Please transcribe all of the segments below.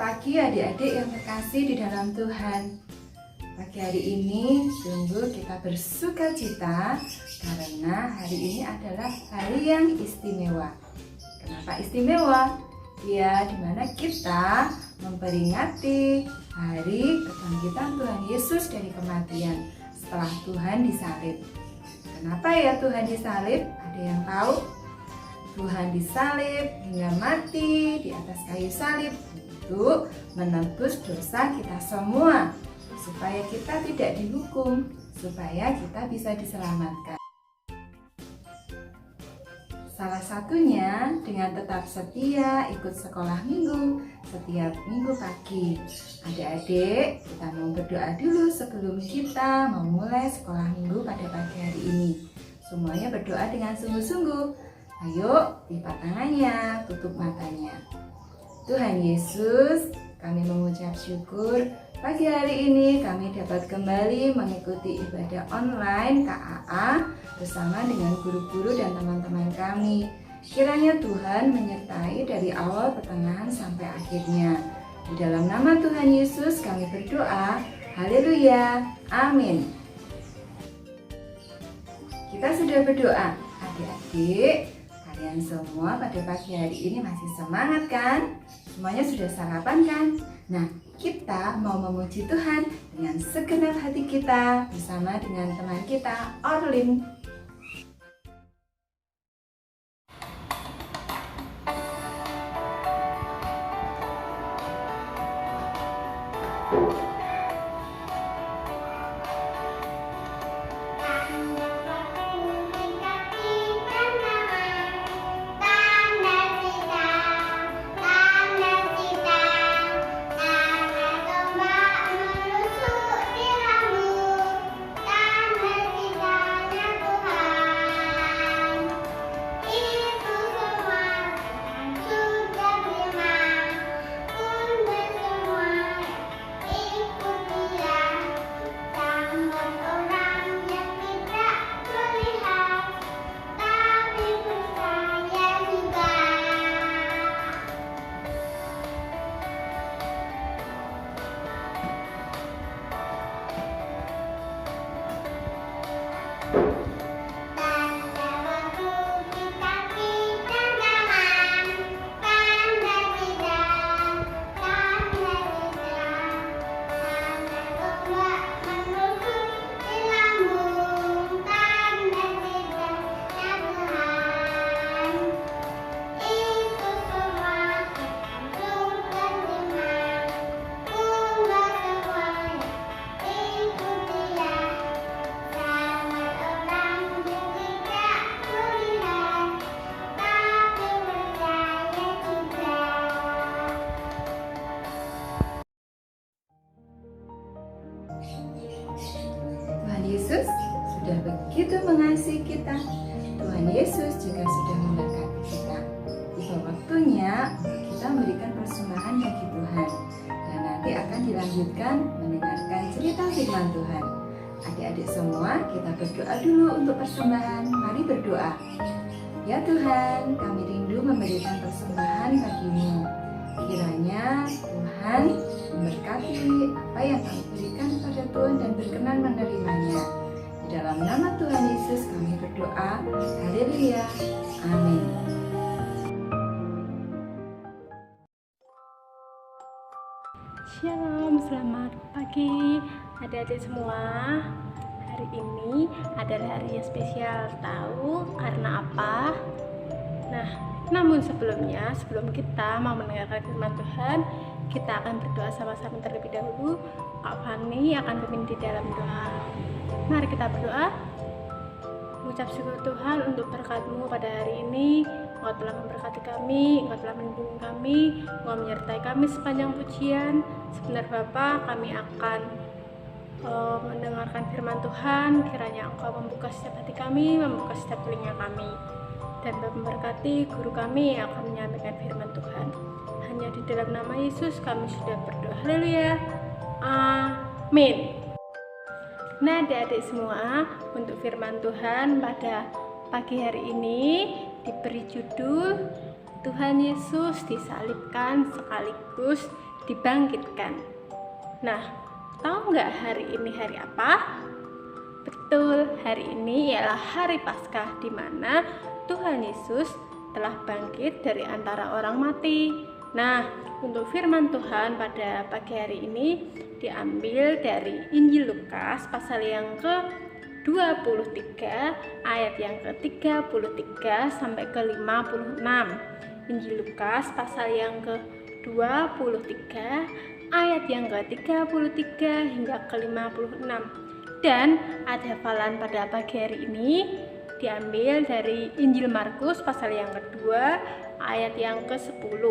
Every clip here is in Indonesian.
pagi adik-adik yang terkasih di dalam Tuhan. Pagi hari ini sungguh kita bersuka cita karena hari ini adalah hari yang istimewa. Kenapa istimewa? Ya, dimana kita memperingati hari kebangkitan Tuhan Yesus dari kematian setelah Tuhan disalib. Kenapa ya Tuhan disalib? Ada yang tahu? Tuhan disalib hingga mati di atas kayu salib untuk menebus dosa kita semua, supaya kita tidak dihukum, supaya kita bisa diselamatkan. Salah satunya dengan tetap setia ikut sekolah minggu setiap minggu pagi. Adik-adik, kita mau berdoa dulu sebelum kita memulai sekolah minggu pada pagi hari ini. Semuanya berdoa dengan sungguh-sungguh. Ayo, lipat tangannya, tutup matanya. Tuhan Yesus, kami mengucap syukur pagi hari ini kami dapat kembali mengikuti ibadah online KAA bersama dengan guru-guru dan teman-teman kami. Kiranya Tuhan menyertai dari awal, pertengahan, sampai akhirnya. Di dalam nama Tuhan Yesus kami berdoa. Haleluya. Amin. Kita sudah berdoa. Adik-adik, kalian semua pada pagi hari ini masih semangat kan? Semuanya sudah sarapan kan? Nah, kita mau memuji Tuhan dengan segenap hati kita bersama dengan teman kita, Orlin. Tuhan Yesus sudah begitu mengasihi kita. Tuhan Yesus juga sudah memberkati kita. Tiba waktunya kita memberikan persembahan bagi Tuhan. Dan nanti akan dilanjutkan mendengarkan cerita firman Tuhan. Adik-adik semua, kita berdoa dulu untuk persembahan. Mari berdoa. Ya Tuhan, kami rindu memberikan persembahan bagi-Mu. Kiranya Tuhan memberkati apa yang kami berikan pada Tuhan dan berkenan menerimanya. Di dalam nama Tuhan Yesus kami berdoa. Haleluya. Amin. Shalom, selamat pagi adik-adik semua. Hari ini adalah hari yang spesial. Tahu karena apa? Nah, namun sebelum kita mau mendengarkan firman Tuhan, kita akan berdoa sama-sama terlebih dahulu. Kak Fani akan memimpin di dalam doa. Mari kita berdoa. Mengucap syukur Tuhan untuk berkat-Mu pada hari ini. Engkau telah memberkati kami, Engkau telah melindungi kami, Engkau menyertai kami sepanjang pujian. Sebentar Bapa, kami akan mendengarkan firman Tuhan. Kiranya Engkau membuka setiap hati kami, membuka setiap telinga kami, dan memberkati guru kami yang akan menyampaikan firman Tuhan. Hanya di dalam nama Yesus kami sudah berdoa. Haleluya. Amin. Nah, adik-adik semua, untuk firman Tuhan pada pagi hari ini diberi judul Tuhan Yesus disalibkan sekaligus dibangkitkan. Nah, tahu nggak hari ini hari apa? Betul, hari ini ialah hari Paskah, di mana Tuhan Yesus telah bangkit dari antara orang mati. Nah, untuk firman Tuhan pada pagi hari ini diambil dari Injil Lukas pasal yang ke-23 ayat yang ke-33 sampai ke-56. Injil Lukas pasal yang ke-23 ayat yang ke-33 hingga ke-56. Dan ada hafalan pada pagi hari ini diambil dari Injil Markus pasal yang kedua ayat yang ke-10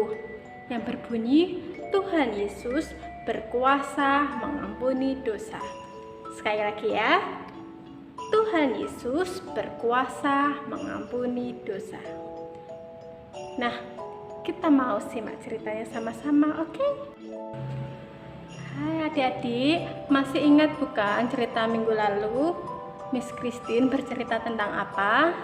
yang berbunyi, Tuhan Yesus berkuasa mengampuni dosa. Sekali lagi ya, Tuhan Yesus berkuasa mengampuni dosa. Nah, kita mau simak ceritanya sama-sama, oke? Hai adik-adik, masih ingat bukan cerita minggu lalu? Miss Christine bercerita tentang apa?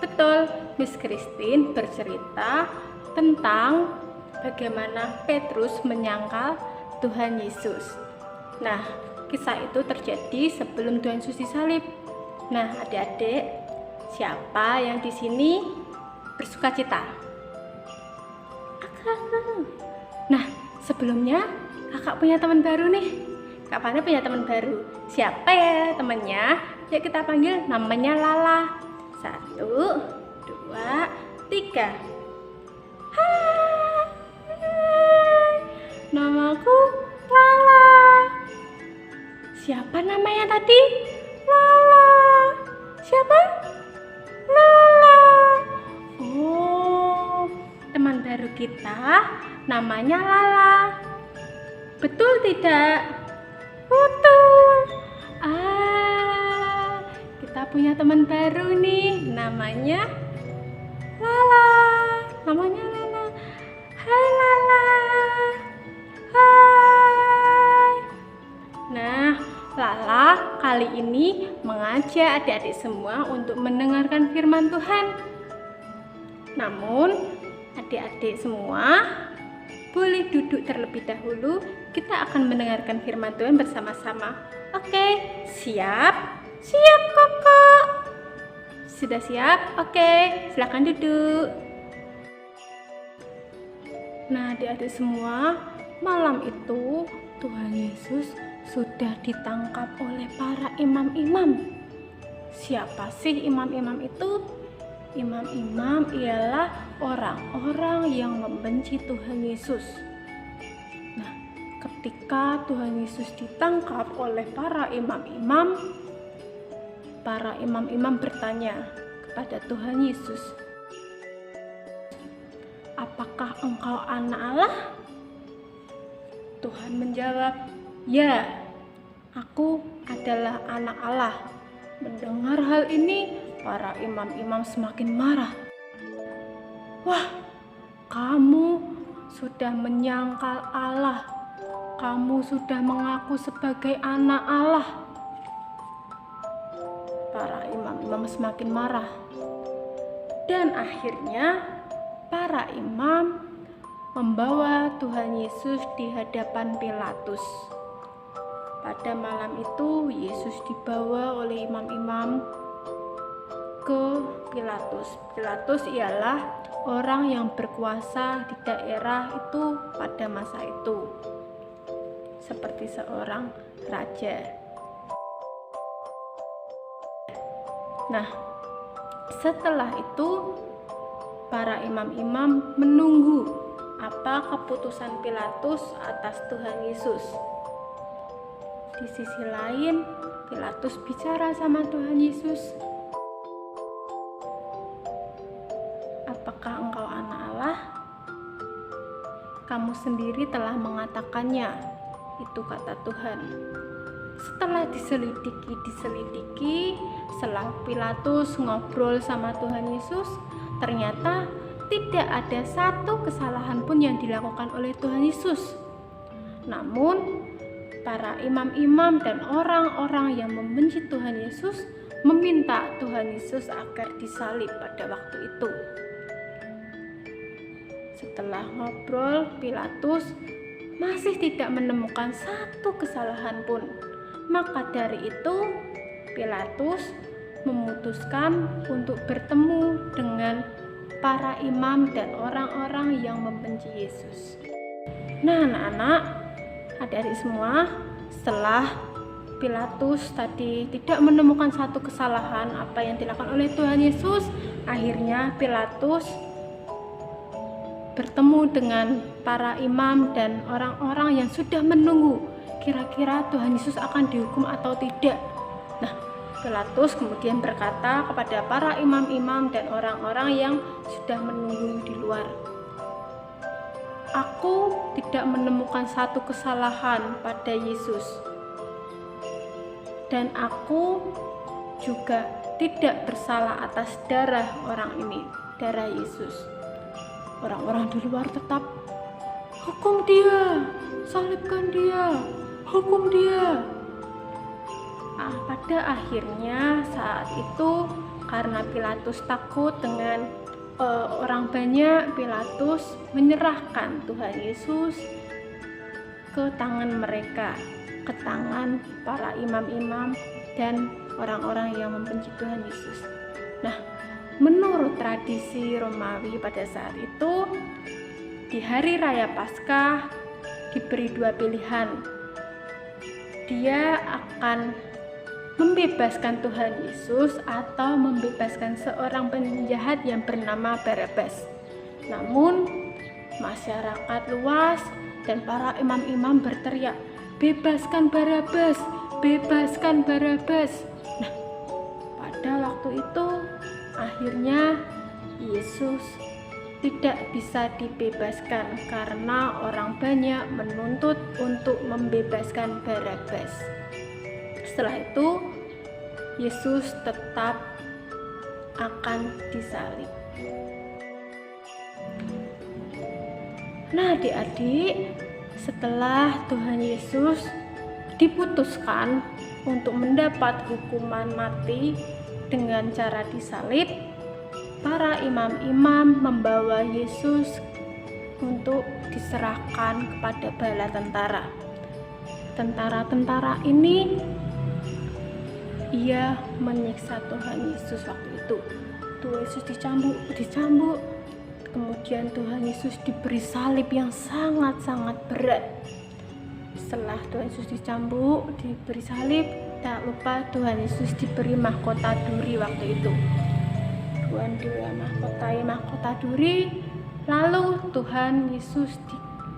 Betul, Miss Christine bercerita tentang bagaimana Petrus menyangkal Tuhan Yesus. Nah, kisah itu terjadi sebelum Tuhan Yesus disalib. Nah, adik-adik, siapa yang di sini bersukacita? Nah, sebelumnya kakak punya teman baru nih. Kak Fana punya teman baru. Siapa ya temannya? Yuk kita panggil, namanya Lala. 1, 2, 3. Hai, namaku Lala. Siapa namanya tadi? Lala. Siapa? Lala. Oh, teman baru kita namanya Lala. Betul tidak? Betul. Kita punya teman baru nih, namanya Lala. Namanya Lala. Hai Lala. Hai. Nah, Lala kali ini mengajak adik-adik semua untuk mendengarkan firman Tuhan. Namun, adik-adik semua boleh duduk terlebih dahulu, kita akan mendengarkan firman Tuhan bersama-sama. Oke, siap? Siap, Kakak. Sudah siap? Oke, silakan duduk. Nah, adik-adik semua, malam itu Tuhan Yesus sudah ditangkap oleh para imam-imam. Siapa sih imam-imam itu? Imam-imam ialah orang-orang yang membenci Tuhan Yesus. Nah, ketika Tuhan Yesus ditangkap oleh para imam-imam bertanya kepada Tuhan Yesus, "Apakah engkau anak Allah?" Tuhan menjawab, "Ya, aku adalah anak Allah." Mendengar hal ini, para imam-imam semakin marah. "Wah, kamu sudah menyangkal Allah. Kamu sudah mengaku sebagai anak Allah." Para imam-imam semakin marah. Dan akhirnya para imam membawa Tuhan Yesus di hadapan Pilatus. Pada malam itu, Yesus dibawa oleh imam-imam ke Pilatus. Pilatus ialah orang yang berkuasa di daerah itu pada masa itu, seperti seorang raja. Nah, setelah itu para imam-imam menunggu apa keputusan Pilatus atas Tuhan Yesus. Di sisi lain, Pilatus bicara sama Tuhan Yesus, "Apakah engkau anak Allah? Kamu sendiri telah mengatakannya." Itu kata Tuhan. Setelah diselidiki, setelah Pilatus ngobrol sama Tuhan Yesus, ternyata tidak ada satu kesalahan pun yang dilakukan oleh Tuhan Yesus. Namun, para imam-imam dan orang-orang yang membenci Tuhan Yesus meminta Tuhan Yesus agar disalib pada waktu itu. Setelah ngobrol, Pilatus masih tidak menemukan satu kesalahan pun. Maka dari itu Pilatus memutuskan untuk bertemu dengan para imam dan orang-orang yang membenci Yesus. Nah anak-anak, adik-adik semua, setelah Pilatus tadi tidak menemukan satu kesalahan apa yang dilakukan oleh Tuhan Yesus, akhirnya Pilatus bertemu dengan para imam dan orang-orang yang sudah menunggu kira-kira Tuhan Yesus akan dihukum atau tidak. Nah, Pilatus kemudian berkata kepada para imam-imam dan orang-orang yang sudah menunggu di luar, "Aku tidak menemukan satu kesalahan pada Yesus, dan aku juga tidak bersalah atas darah orang ini, darah Yesus." Orang-orang di luar tetap, "Hukum dia, salibkan dia, hukum dia." Pada akhirnya saat itu karena Pilatus takut dengan orang banyak, Pilatus menyerahkan Tuhan Yesus ke tangan mereka, ke tangan para imam-imam dan orang-orang yang membenci Tuhan Yesus. Nah, menurut tradisi Romawi pada saat itu, di hari raya Paskah diberi dua pilihan. Dia akan membebaskan Tuhan Yesus atau membebaskan seorang penjahat yang bernama Barabas. Namun masyarakat luas dan para imam-imam berteriak, "Bebaskan Barabas, bebaskan Barabas." Nah, pada waktu itu akhirnya Yesus tidak bisa dibebaskan karena orang banyak menuntut untuk membebaskan Barabas. Setelah itu Yesus tetap akan disalib. Nah adik-adik, setelah Tuhan Yesus diputuskan untuk mendapat hukuman mati dengan cara disalib, para imam-imam membawa Yesus untuk diserahkan kepada bala tentara. Tentara-tentara ini ia menyiksa Tuhan Yesus waktu itu. Tuhan Yesus dicambuk, kemudian Tuhan Yesus diberi salib yang sangat-sangat berat. Setelah Tuhan Yesus dicambuk, diberi salib, tak lupa Tuhan Yesus diberi mahkota duri waktu itu. Tuhan diberi mahkota duri, lalu Tuhan Yesus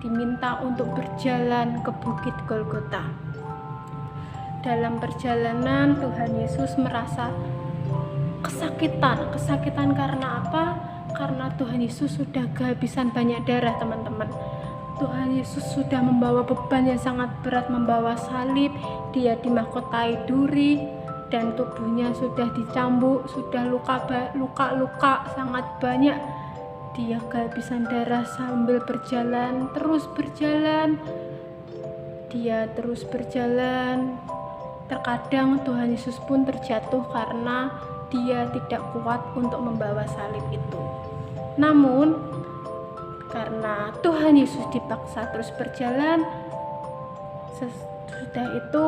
diminta untuk berjalan ke Bukit Golgota. Dalam perjalanan Tuhan Yesus merasa kesakitan karena apa? Karena Tuhan Yesus sudah kehabisan banyak darah, teman-teman. Tuhan Yesus sudah membawa beban yang sangat berat, membawa salib, dia dimahkotai duri dan tubuhnya sudah dicambuk, sudah luka-luka sangat banyak. Dia kehabisan darah sambil terus berjalan. Dia terus berjalan. Terkadang Tuhan Yesus pun terjatuh karena dia tidak kuat untuk membawa salib itu. Namun karena Tuhan Yesus dipaksa terus berjalan, sesudah itu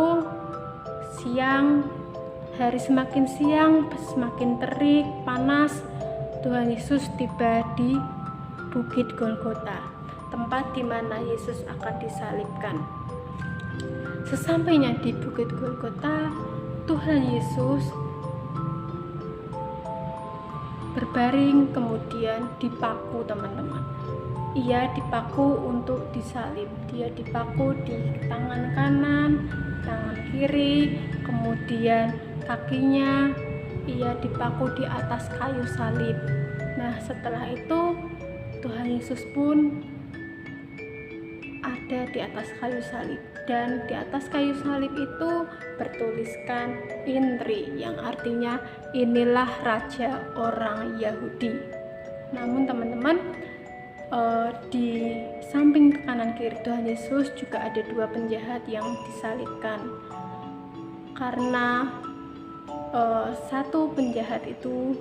hari semakin siang, semakin terik, panas, Tuhan Yesus tiba di Bukit Golgota, tempat di mana Yesus akan disalibkan. Sesampainya di Bukit Golgota, Tuhan Yesus berbaring kemudian dipaku, teman-teman. Ia dipaku untuk disalib. Dia dipaku di tangan kanan, tangan kiri, kemudian kakinya ia dipaku di atas kayu salib. Nah, setelah itu Tuhan Yesus pun ada di atas kayu salib, dan di atas kayu salib itu bertuliskan INRI, yang artinya inilah raja orang Yahudi. Namun teman-teman, di samping kanan kiri Tuhan Yesus juga ada dua penjahat yang disalibkan. Karena satu penjahat itu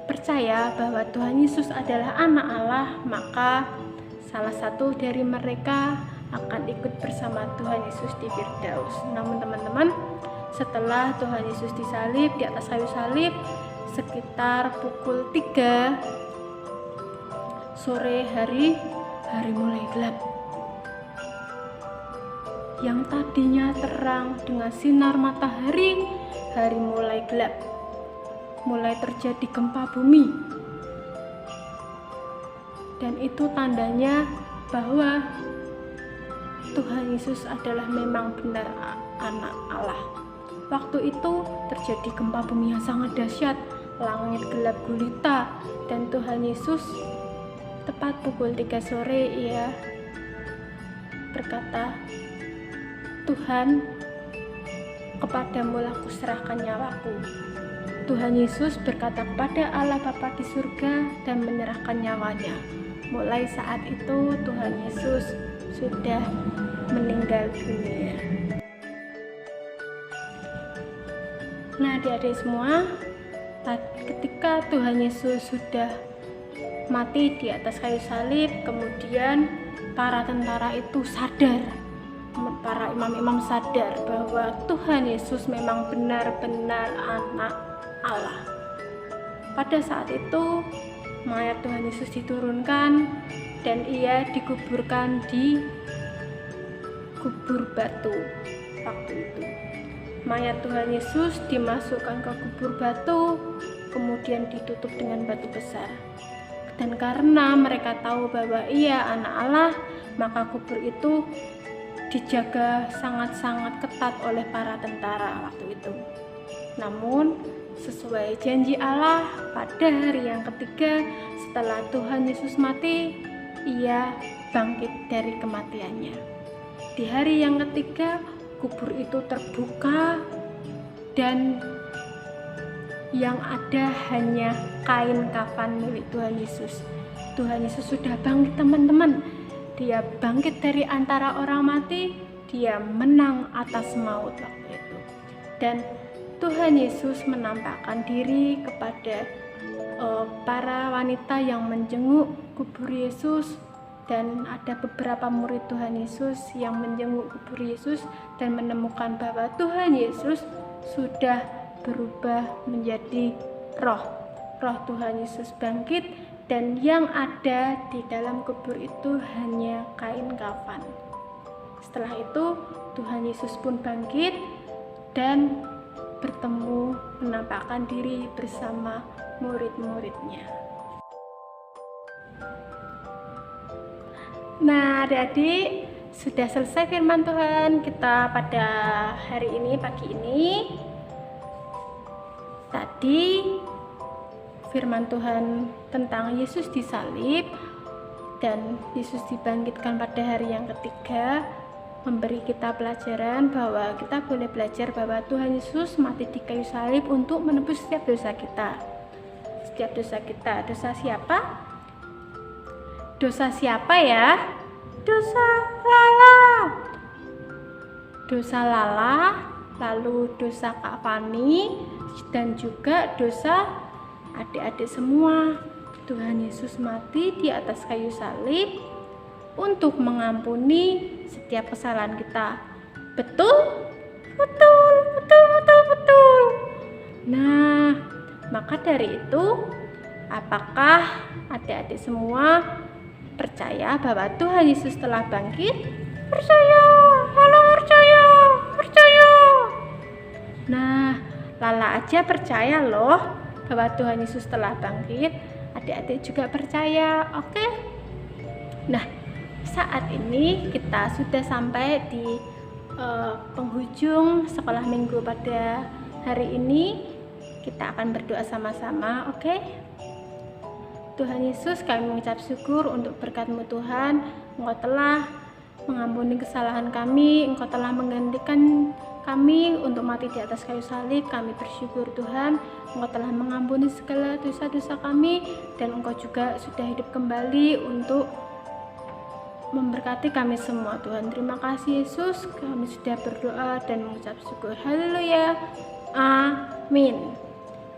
percaya bahwa Tuhan Yesus adalah anak Allah, maka salah satu dari mereka akan ikut bersama Tuhan Yesus di Firdaus. Namun teman-teman, setelah Tuhan Yesus disalib di atas kayu salib sekitar pukul 3 sore hari mulai gelap. Yang tadinya terang dengan sinar matahari, hari mulai gelap. Mulai terjadi gempa bumi. Dan itu tandanya bahwa Tuhan Yesus adalah memang benar anak Allah. Waktu itu terjadi gempa bumi yang sangat dahsyat, langit gelap gulita, dan Tuhan Yesus tepat pukul 3 sore ia berkata, "Tuhan, kepadamu aku serahkan nyawaku." Tuhan Yesus berkata kepada Allah Bapa di surga dan menyerahkan nyawanya. Mulai saat itu Tuhan Yesus sudah meninggal dunia. Nah, adik-adik semua, ketika Tuhan Yesus sudah mati di atas kayu salib, kemudian para tentara itu sadar, para imam-imam sadar bahwa Tuhan Yesus memang benar-benar anak Allah. Pada saat itu mayat Tuhan Yesus diturunkan dan ia dikuburkan di kubur batu. Waktu itu mayat Tuhan Yesus dimasukkan ke kubur batu, kemudian ditutup dengan batu besar. Dan karena mereka tahu bahwa ia anak Allah, maka kubur itu dijaga sangat-sangat ketat oleh para tentara waktu itu. Namun sesuai janji Allah, pada hari yang ketiga setelah Tuhan Yesus mati, ia bangkit dari kematiannya. Di hari yang ketiga kubur itu terbuka dan yang ada hanya kain kafan milik Tuhan Yesus. Tuhan Yesus sudah bangkit teman-teman. Dia bangkit dari antara orang mati, dia menang atas maut waktu itu. Dan Tuhan Yesus menampakkan diri kepada para wanita yang menjenguk kubur Yesus, dan ada beberapa murid Tuhan Yesus yang menjenguk kubur Yesus dan menemukan bahwa Tuhan Yesus sudah berubah menjadi roh Tuhan Yesus bangkit, dan yang ada di dalam kubur itu hanya kain kafan. Setelah itu Tuhan Yesus pun bangkit dan bertemu, menampakkan diri bersama murid-muridnya. Nah, adik-adik, sudah selesai firman Tuhan kita pada hari ini, pagi ini. Tadi firman Tuhan tentang Yesus disalib dan Yesus dibangkitkan pada hari yang ketiga, memberi kita pelajaran bahwa kita boleh belajar bahwa Tuhan Yesus mati di kayu salib untuk menebus setiap dosa kita. Setiap dosa kita. Dosa siapa? Dosa siapa ya? Dosa Lala. Dosa Lala, lalu dosa Kak Fani, dan juga dosa adik-adik semua. Tuhan Yesus mati di atas kayu salib untuk mengampuni setiap kesalahan kita. Betul? Betul. Nah, maka dari itu, apakah adik-adik semua percaya bahwa Tuhan Yesus telah bangkit? Percaya. Halo, percaya. Nah, Lala aja percaya loh bahwa Tuhan Yesus telah bangkit. Adik-adik juga percaya, oke? Nah, saat ini kita sudah sampai di penghujung sekolah minggu pada hari ini. Kita akan berdoa sama-sama, oke? Tuhan Yesus, kami mengucap syukur untuk berkat-Mu Tuhan. Engkau telah mengampuni kesalahan kami, Engkau telah menggantikan kami untuk mati di atas kayu salib. Kami bersyukur Tuhan, Engkau telah mengampuni segala dosa-dosa kami, dan Engkau juga sudah hidup kembali untuk memberkati kami semua Tuhan. Terima kasih Yesus, kami sudah berdoa dan mengucap syukur. Haleluya, amin.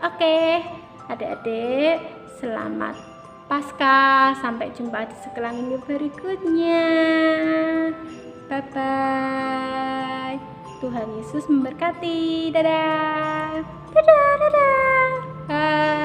Oke, adik-adik, selamat Paskah, sampai jumpa di sekolah minggu berikutnya. Bye-bye. Tuhan Yesus memberkati. Dadah. Dadah, dadah. Bye.